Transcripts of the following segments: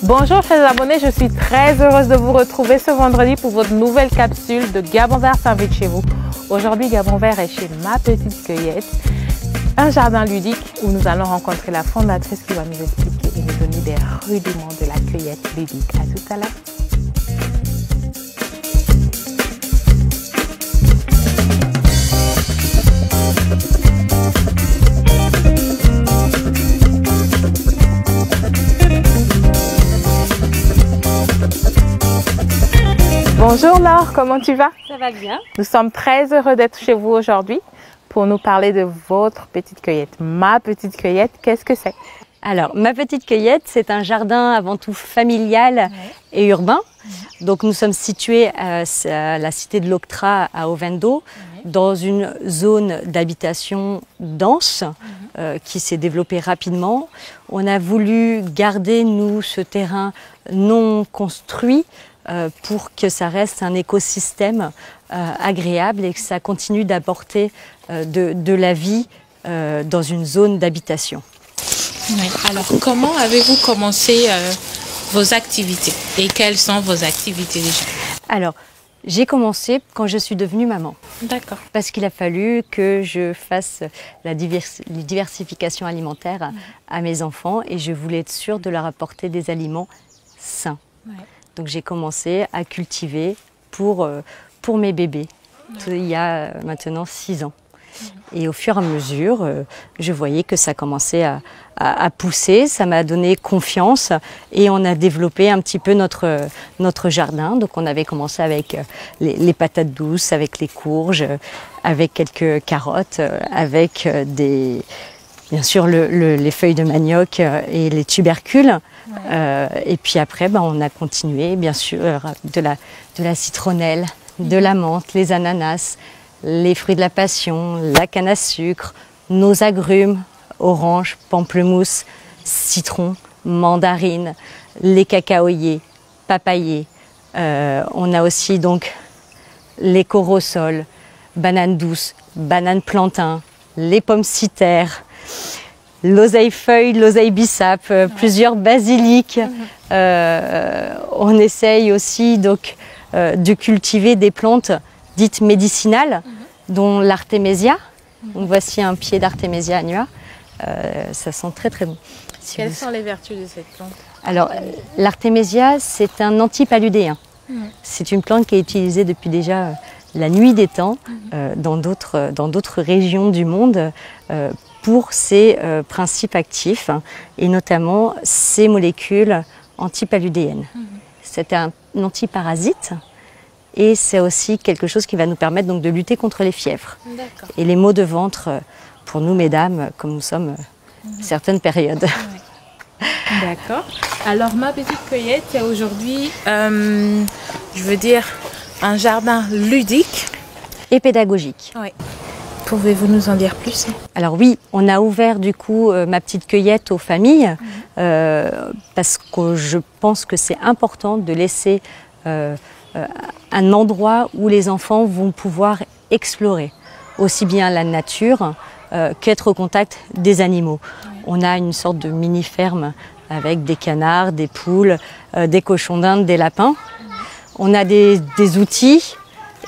Bonjour chers abonnés, je suis très heureuse de vous retrouver ce vendredi pour votre nouvelle capsule de Gabon Vert s'invite chez vous. Aujourd'hui, Gabon Vert est chez Ma Petite Cueillette, un jardin ludique où nous allons rencontrer la fondatrice qui va nous expliquer et nous donner des rudiments de la cueillette ludique. À tout à l'heure. Bonjour Laure, comment tu vas? Ça va bien. Nous sommes très heureux d'être chez vous aujourd'hui pour nous parler de votre petite cueillette. Ma Petite Cueillette, qu'est-ce que c'est? Alors, Ma Petite Cueillette, c'est un jardin avant tout familial et urbain. Donc nous sommes situés à la cité de l'Octra à Ovendo, dans une zone d'habitation dense qui s'est développée rapidement. On a voulu garder, nous, ce terrain non construit pour que ça reste un écosystème agréable et que ça continue d'apporter de la vie dans une zone d'habitation. Oui. Alors, comment avez-vous commencé vos activités et quelles sont vos activités déjà? Alors, j'ai commencé quand je suis devenue maman. D'accord. Parce qu'il a fallu que je fasse la diversification alimentaire à mes enfants et je voulais être sûre de leur apporter des aliments sains. Ouais. Donc j'ai commencé à cultiver pour mes bébés, il y a maintenant 6 ans. Et au fur et à mesure, je voyais que ça commençait à pousser, ça m'a donné confiance et on a développé un petit peu notre jardin. Donc on avait commencé avec les patates douces, avec les courges, avec quelques carottes, avec bien sûr les feuilles de manioc et les tubercules. Et puis après, on a continué, bien sûr, de la citronnelle, de la menthe, les ananas, les fruits de la passion, la canne à sucre, nos agrumes, oranges, pamplemousse, citron, mandarine, les cacaoyers, papayers. On a aussi donc les corosol, bananes douces, bananes plantain, les pommes citerres, l'oseille feuille, l'oseille bissap, plusieurs basiliques. On essaye aussi donc de cultiver des plantes dites médicinales, dont l'artémésia. Voici un pied d'artémésia annua. Ça sent très très bon. Quelles sont les vertus de cette plante? Alors, l'artémésia, c'est un antipaludéen. C'est une plante qui est utilisée depuis déjà la nuit des temps dans d'autres régions du monde pour ses principes actifs et notamment ses molécules antipaludéennes. C'est un antiparasite et c'est aussi quelque chose qui va nous permettre donc de lutter contre les fièvres et les maux de ventre pour nous mesdames comme nous sommes certaines périodes. D'accord. Alors Ma Petite Cueillette, c'est aujourd'hui, je veux dire, un jardin ludique et pédagogique. Oui. Pouvez-vous nous en dire plus? Alors oui, on a ouvert du coup Ma Petite Cueillette aux familles parce que je pense que c'est important de laisser un endroit où les enfants vont pouvoir explorer aussi bien la nature qu'être au contact des animaux. On a une sorte de mini-ferme avec des canards, des poules, des cochons d'Inde, des lapins. On a des outils.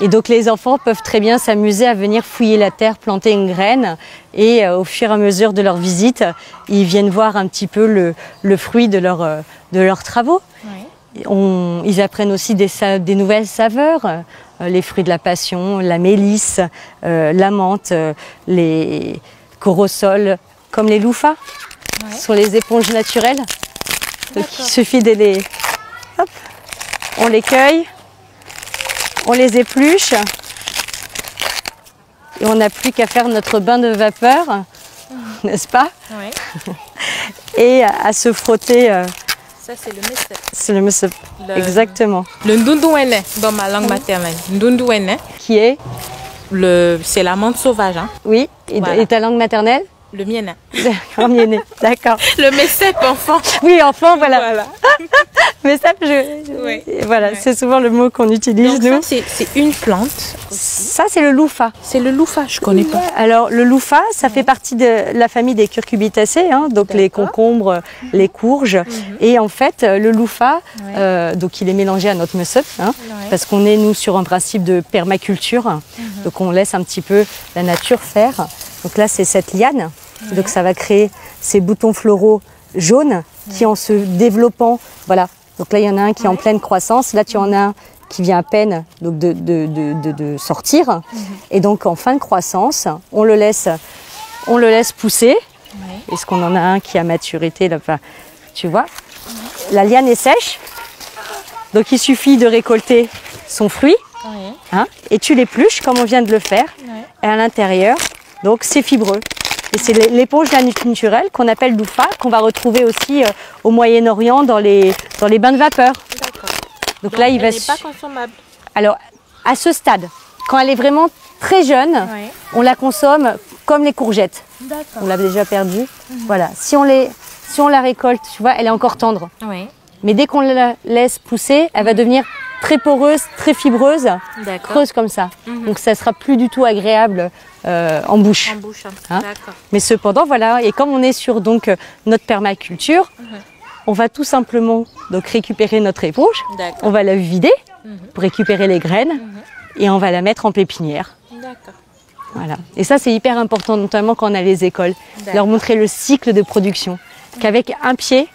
Et donc les enfants peuvent très bien s'amuser à venir fouiller la terre, planter une graine et au fur et à mesure de leur visite, ils viennent voir un petit peu le fruit de leurs travaux. Oui. Ils apprennent aussi des nouvelles saveurs, les fruits de la passion, la mélisse, la menthe, les corosols, comme les loufas, sont les éponges naturelles. Donc il suffit de les... Hop, on les cueille. On les épluche et on n'a plus qu'à faire notre bain de vapeur, n'est-ce pas? Oui. Et à se frotter. Ça, c'est le mesep. C'est le mesep, exactement. Le ndundouene dans ma langue maternelle. Ndundouene. Qui est? C'est la menthe sauvage. Hein. Oui, et ta langue maternelle? Le mien. Grand miennet, d'accord. Le MECEP enfant. Oui, enfant, voilà. Voilà. Mais ça, Oui. voilà, Ouais. c'est souvent le mot qu'on utilise, Donc nous. ça, c'est une plante. Ça, c'est le louffa. C'est le louffa, je connais pas. Alors, le louffa, ça fait partie de la famille des curcubitacées, hein, donc les D'accord. concombres, les courges. Et en fait, le louffa, donc il est mélangé à notre MECEP, hein, parce qu'on est, nous, sur un principe de permaculture. Donc, on laisse un petit peu la nature faire. Donc là, c'est cette liane. Donc, ça va créer ces boutons floraux jaunes qui, en se développant, voilà. Donc là, il y en a un qui est en pleine croissance. Là, tu en as un qui vient à peine donc de sortir. Et donc, en fin de croissance, on le laisse pousser. Est-ce qu'on en a un qui a maturité là, enfin, tu vois, la liane est sèche. Donc, il suffit de récolter son fruit. Hein, et tu l'épluches comme on vient de le faire. Et à l'intérieur, donc, c'est fibreux. Et c'est l'éponge naturelle qu'on appelle louffa, qu'on va retrouver aussi au Moyen-Orient dans les bains de vapeur. Donc là, il va. Elle n'est pas consommable. Alors, à ce stade, quand elle est vraiment très jeune, on la consomme comme les courgettes. On l'a déjà perdue. Voilà. Si on la récolte, tu vois, elle est encore tendre. Mais dès qu'on la laisse pousser, elle va devenir très poreuse, très fibreuse, creuse comme ça. Donc ça sera plus du tout agréable en bouche. Hein. Mais cependant, voilà, et comme on est sur donc notre permaculture, on va tout simplement donc récupérer notre éponge, on va la vider pour récupérer les graines et on va la mettre en pépinière. Voilà. Et ça, c'est hyper important, notamment quand on a les écoles, leur montrer le cycle de production. Qu'avec un pied,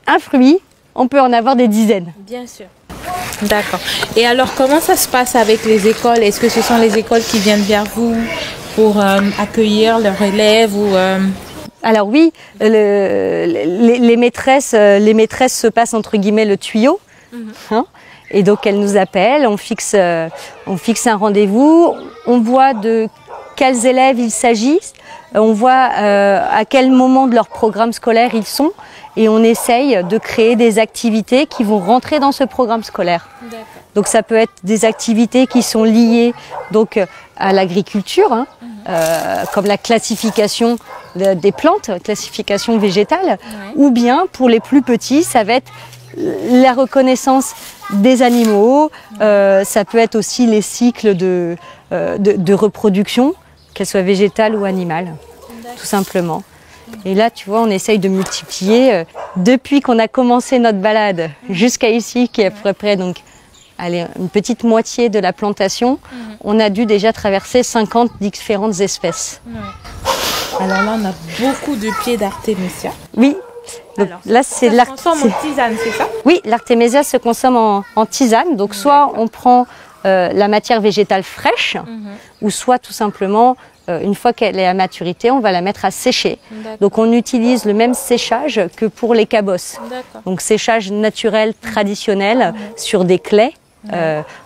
un fruit, on peut en avoir des dizaines. Bien sûr. D'accord. Et alors, comment ça se passe avec les écoles? Est-ce que ce sont les écoles qui viennent vers vous pour accueillir leurs élèves ou Alors oui, les maîtresses se passent entre guillemets le tuyau. Hein, et donc elles nous appellent, on fixe un rendez-vous, on voit de quels élèves il s'agit, on voit à quel moment de leur programme scolaire ils sont et on essaye de créer des activités qui vont rentrer dans ce programme scolaire. Donc ça peut être des activités qui sont liées donc à l'agriculture, hein, comme la classification des plantes, classification végétale, ou bien pour les plus petits, ça va être la reconnaissance des animaux, ça peut être aussi les cycles de reproduction, qu'elles soient végétales ou animales, tout simplement. Et là, tu vois, on essaye de multiplier, depuis qu'on a commencé notre balade jusqu'à ici, qui est à peu près donc, allez, une petite moitié de la plantation, on a dû déjà traverser 50 différentes espèces. Alors là, on a beaucoup de pieds d'artémisia. Oui. Donc, alors, là, c'est ça se consomme en tisane, c'est ça? Oui, l'artémisia se consomme en tisane. Donc, soit on prend la matière végétale fraîche, ou soit tout simplement, une fois qu'elle est à maturité, on va la mettre à sécher. Donc, on utilise le même séchage que pour les cabosses. Donc, séchage naturel, traditionnel, sur des claies,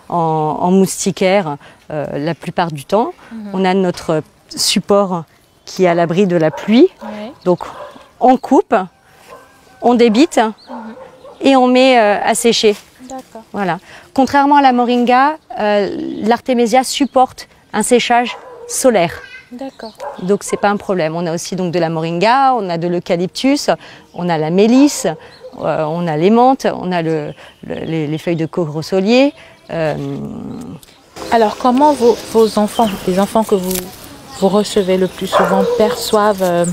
en moustiquaire, la plupart du temps. On a notre support qui est à l'abri de la pluie. Donc, on coupe, on débite et on met à sécher. Voilà. Contrairement à la moringa, l'artémisia supporte un séchage solaire. Donc c'est pas un problème. On a aussi donc de la moringa, on a de l'eucalyptus, on a la mélisse, on a les menthes, on a les feuilles de cogrossolier. Alors comment vos enfants, les enfants que vous recevez le plus souvent, perçoivent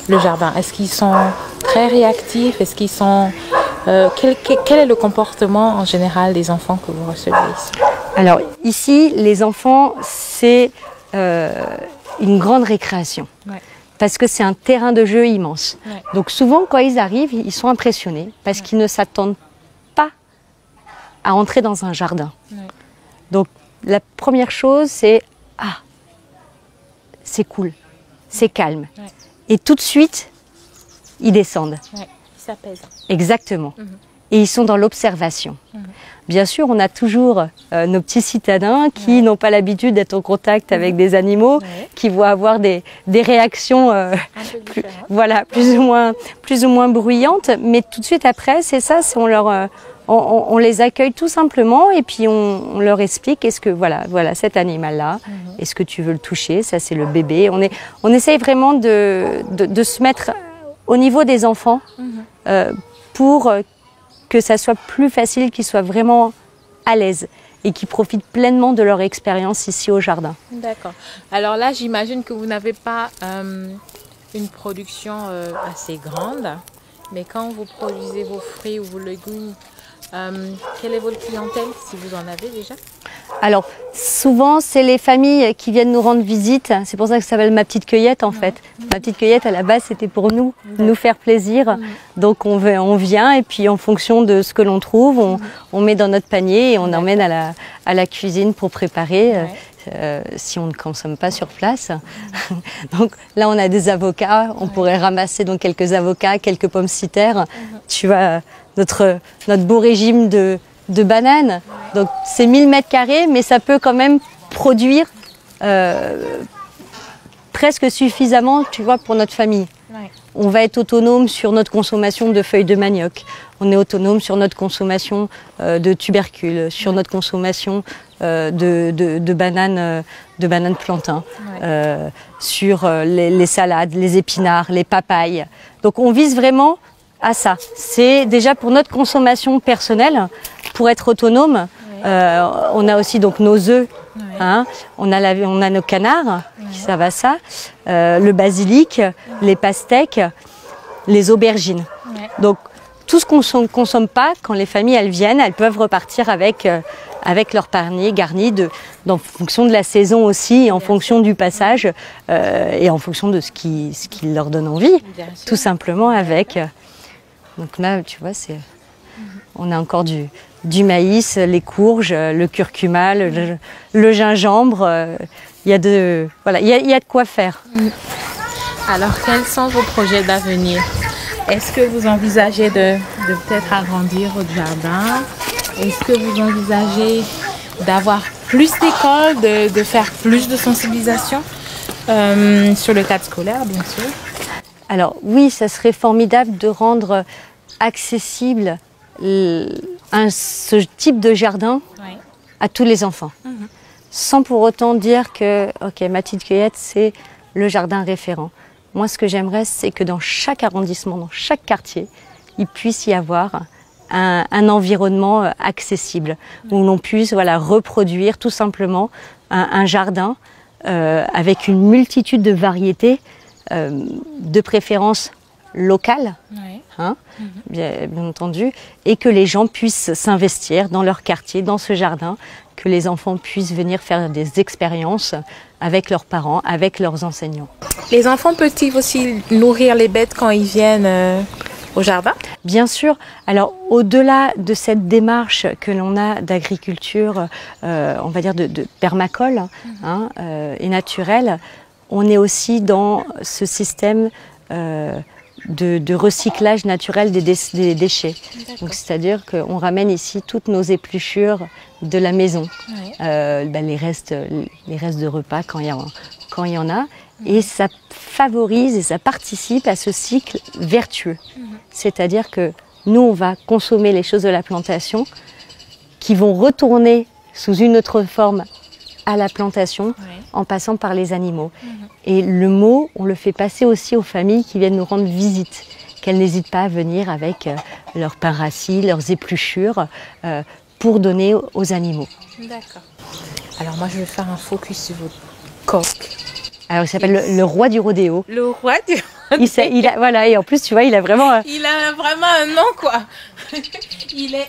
le jardin? Est-ce qu'ils sont très réactifs? Est-ce qu'ils sont quel est le comportement en général des enfants que vous recevez ici? Alors ici, les enfants, c'est une grande récréation. Parce que c'est un terrain de jeu immense. Donc souvent, quand ils arrivent, ils sont impressionnés parce qu'ils ne s'attendent pas à entrer dans un jardin. Donc la première chose, c'est « Ah, c'est cool, c'est calme ». Et tout de suite, ils descendent. Ils s'apaisent. Exactement. Et ils sont dans l'observation. Bien sûr, on a toujours nos petits citadins qui n'ont pas l'habitude d'être en contact avec des animaux, qui vont avoir des réactions plus ou moins bruyantes. Mais tout de suite après, c'est ça, on on les accueille tout simplement et puis on leur explique est-ce que voilà cet animal-là, est-ce que tu veux le toucher? Ça c'est le bébé. On essaye vraiment de se mettre au niveau des enfants pour que ça soit plus facile, qu'ils soient vraiment à l'aise et qui profitent pleinement de leur expérience ici au jardin. D'accord. Alors là, j'imagine que vous n'avez pas une production assez grande, mais quand vous produisez vos fruits ou vos légumes, quelle est votre clientèle, si vous en avez déjà? Alors, souvent, c'est les familles qui viennent nous rendre visite. C'est pour ça que ça s'appelle Ma Petite Cueillette, en fait. Ma Petite Cueillette, à la base, c'était pour nous faire plaisir. Donc, on vient et puis, en fonction de ce que l'on trouve, on met dans notre panier et on emmène à la cuisine pour préparer. Si on ne consomme pas sur place. Donc là, on a des avocats. On pourrait ramasser donc quelques avocats, quelques pommes de terre. Tu vois, notre beau régime de bananes. Donc c'est 1000 mètres carrés, mais ça peut quand même produire presque suffisamment, tu vois, pour notre famille. On va être autonome sur notre consommation de feuilles de manioc. On est autonome sur notre consommation de tubercules, sur notre consommation de bananes plantains, sur les salades, les épinards, les papayes. Donc on vise vraiment à ça. C'est déjà pour notre consommation personnelle, pour être autonome. On a aussi donc nos œufs, hein, on a nos canards, ça va ça, le basilic, les pastèques, les aubergines. Donc tout ce qu'on ne consomme pas, quand les familles elles viennent, elles peuvent repartir avec leur panier garni en fonction de la saison aussi, en fonction du passage et en fonction de ce qui leur donne envie, tout simplement avec. Donc là, tu vois, on a encore du maïs, les courges, le curcuma, le gingembre. Il y a de quoi faire. Alors, quels sont vos projets d'avenir? Est-ce que vous envisagez de peut-être agrandir votre jardin? Est-ce que vous envisagez d'avoir plus d'écoles, de faire plus de sensibilisation sur le cadre scolaire, bien sûr? Alors oui, ça serait formidable de rendre accessible ce type de jardin à tous les enfants. Sans pour autant dire que Ma Petite Cueillette, c'est le jardin référent. Moi, ce que j'aimerais, c'est que dans chaque arrondissement, dans chaque quartier, il puisse y avoir un environnement accessible, où l'on puisse reproduire tout simplement un jardin avec une multitude de variétés, de préférence locale, bien entendu, et que les gens puissent s'investir dans leur quartier, dans ce jardin, que les enfants puissent venir faire des expériences avec leurs parents, avec leurs enseignants. Les enfants peuvent-ils aussi nourrir les bêtes quand ils viennent au jardin? Bien sûr. Alors, au-delà de cette démarche que l'on a d'agriculture, on va dire de permacole et naturelle, on est aussi dans ce système de recyclage naturel des déchets. Donc, c'est-à-dire qu'on ramène ici toutes nos épluchures de la maison, les restes de repas quand il y en a, et ça favorise et ça participe à ce cycle vertueux. C'est-à-dire que nous, on va consommer les choses de la plantation qui vont retourner sous une autre forme à la plantation en passant par les animaux. Et le mot, on le fait passer aussi aux familles qui viennent nous rendre visite, qu'elles n'hésitent pas à venir avec leurs pains rassis, leurs épluchures pour donner aux animaux. D'accord. Alors moi, je vais faire un focus sur votre coq. Alors, il s'appelle le roi du rodéo. Le roi du rodéo. Voilà, et en plus, tu vois, il a vraiment... Il a vraiment un nom, quoi. Il est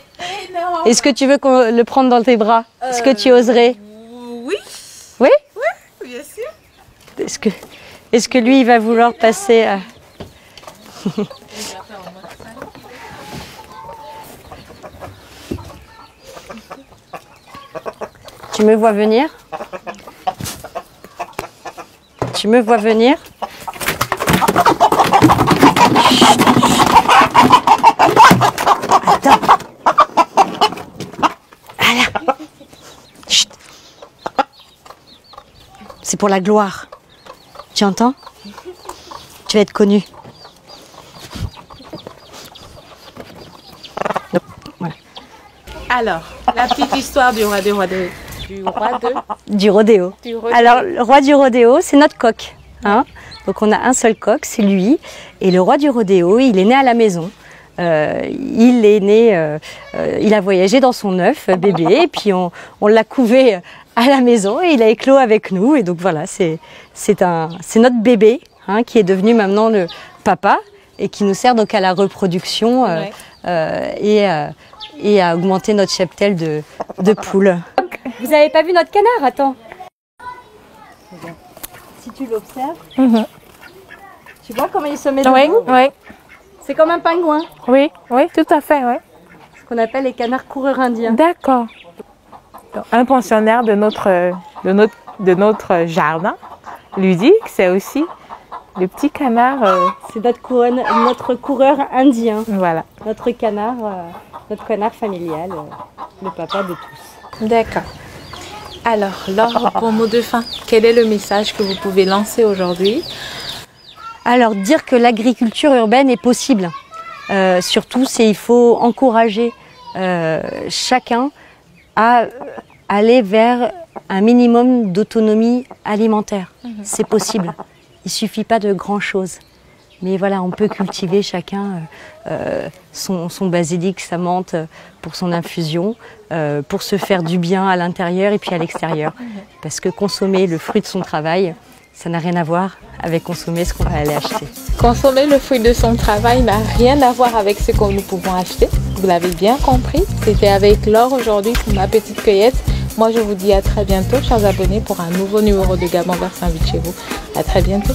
énorme. Est-ce que tu veux le prendre dans tes bras? Est-ce que tu oserais? Oui. Oui? Oui, bien sûr. Est-ce que lui, il va vouloir passer à... Tu me vois venir? Tu me vois venir? Attends. Voilà. Chut. C'est pour la gloire. Tu entends? Tu vas être connu. Voilà. Alors, la petite histoire du roi de... Du rodéo. Alors, le roi du rodéo, c'est notre coq. Hein. Donc, on a un seul coq, c'est lui. Et le roi du rodéo, il est né à la maison. Il a voyagé dans son œuf bébé, et puis on l'a couvé à la maison et il a éclos avec nous. Et donc voilà, c'est notre bébé hein, qui est devenu maintenant le papa et qui nous sert donc à la reproduction et à augmenter notre cheptel de poules. Vous n'avez pas vu notre canard? Attends. Si tu l'observes, tu vois comment il se met debout? Oui. C'est comme un pingouin. Oui, tout à fait, oui. Ce qu'on appelle les canards coureurs indiens. D'accord. Un pensionnaire de notre jardin ludique, c'est aussi le petit canard. C'est notre coureur indien. Voilà. Notre canard familial, le papa de tous. D'accord. Alors, Laure, pour mot de fin, quel est le message que vous pouvez lancer aujourd'hui? Alors, dire que l'agriculture urbaine est possible. Surtout, il faut encourager chacun à aller vers un minimum d'autonomie alimentaire. C'est possible. Il ne suffit pas de grand-chose. Mais voilà, on peut cultiver chacun son basilic, sa menthe pour son infusion, pour se faire du bien à l'intérieur et puis à l'extérieur. Parce que consommer le fruit de son travail, ça n'a rien à voir avec consommer ce qu'on va aller acheter. Consommer le fruit de son travail n'a rien à voir avec ce que nous pouvons acheter. Vous l'avez bien compris. C'était avec Laure aujourd'hui pour ma petite cueillette. Moi, je vous dis à très bientôt, chers abonnés, pour un nouveau numéro de Gabon Vert s'invite chez vous. À très bientôt.